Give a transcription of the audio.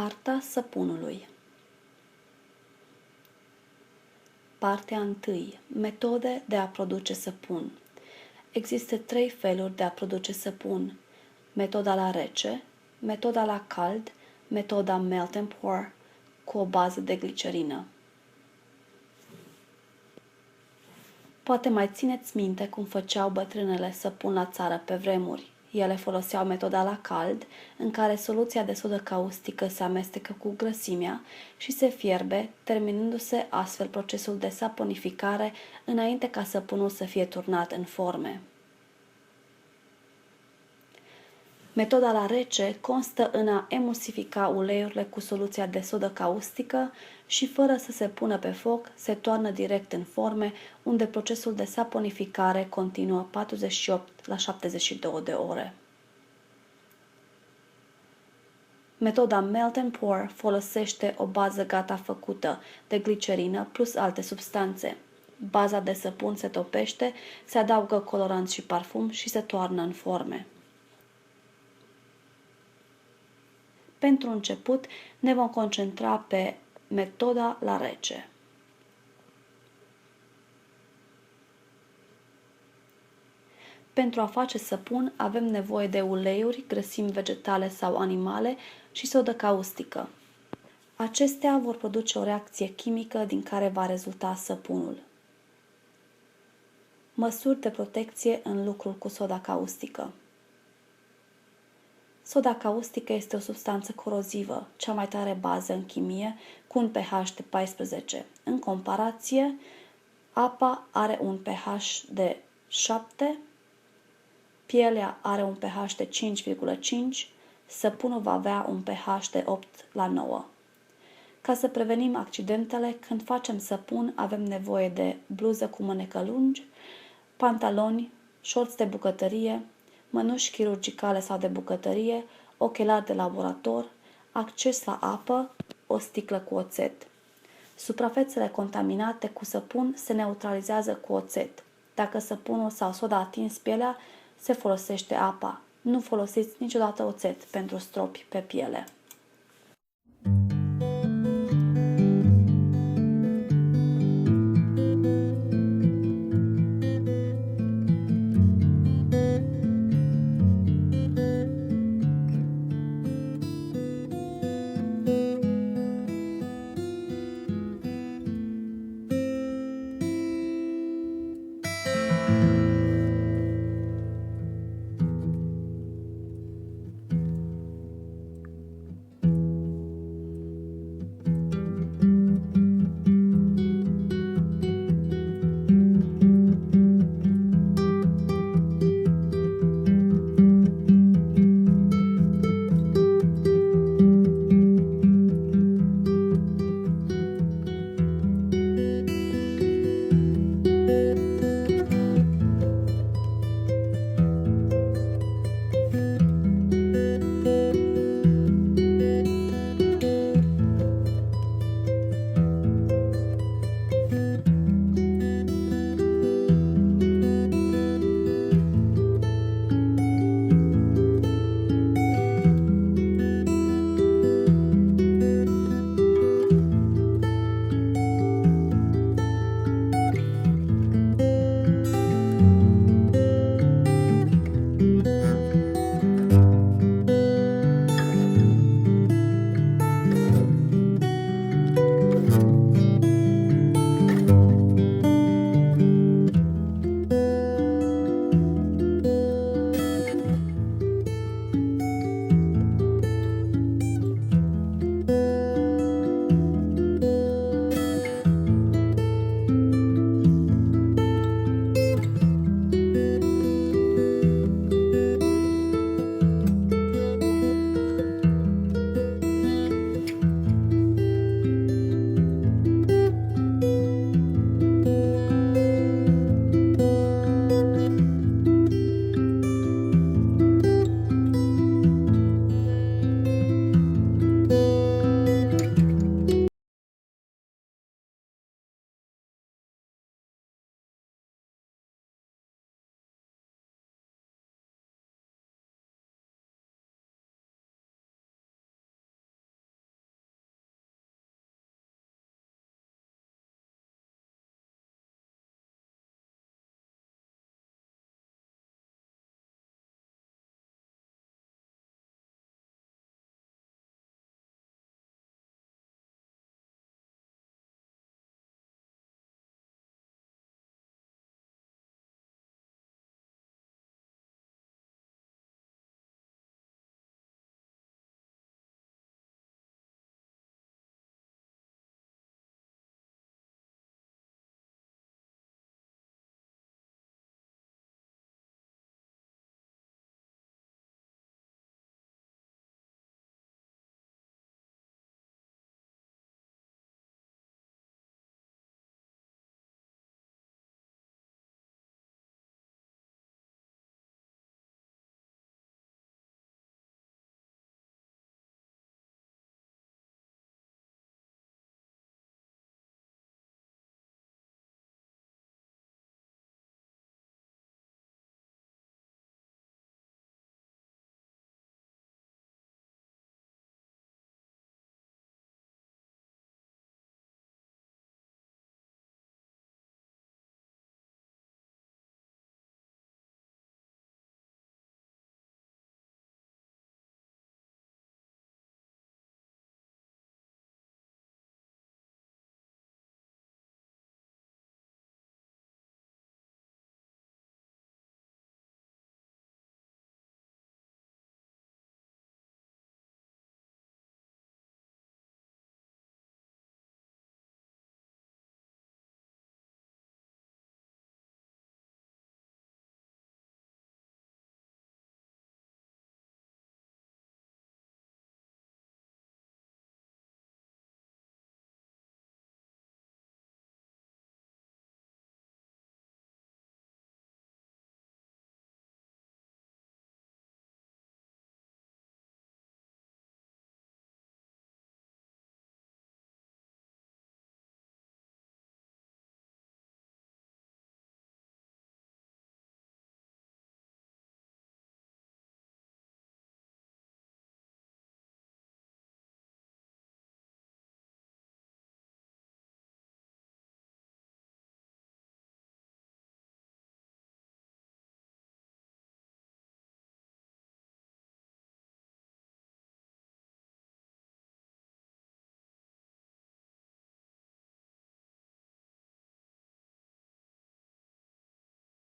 Arta săpunului. Partea 1. Metode de a produce săpun. Există 3 feluri de a produce săpun: metoda la rece, metoda la cald, metoda melt and pour, cu o bază de glicerină. Poate mai țineți minte cum făceau bătrânele săpun la țară pe vremuri. Ele foloseau metoda la cald, în care soluția de sodă caustică se amestecă cu grăsimea și se fierbe, terminându-se astfel procesul de saponificare înainte ca săpunul să fie turnat în forme. Metoda la rece constă în a emulsifica uleiurile cu soluția de sodă caustică și, fără să se pună pe foc, se toarnă direct în forme, unde procesul de saponificare continuă 48 la 72 de ore. Metoda melt and pour folosește o bază gata făcută de glicerină plus alte substanțe. Baza de săpun se topește, se adaugă colorant și parfum și se toarnă în forme. Pentru început, ne vom concentra pe metoda la rece. Pentru a face săpun, avem nevoie de uleiuri, grăsimi vegetale sau animale și sodă caustică. Acestea vor produce o reacție chimică din care va rezulta săpunul. Măsuri de protecție în lucrul cu soda caustică. Soda caustică este o substanță corozivă, cea mai tare bază în chimie, cu un pH de 14. În comparație, apa are un pH de 7, pielea are un pH de 5,5, săpunul va avea un pH de 8 la 9. Ca să prevenim accidentele, când facem săpun, avem nevoie de bluză cu mânecă lungi, pantaloni, șorți de bucătărie, mănuși chirurgicale sau de bucătărie, ochelari de laborator, acces la apă, o sticlă cu oțet. Suprafețele contaminate cu săpun se neutralizează cu oțet. Dacă săpunul sau soda a atins pielea, se folosește apa. Nu folosiți niciodată oțet pentru stropi pe piele.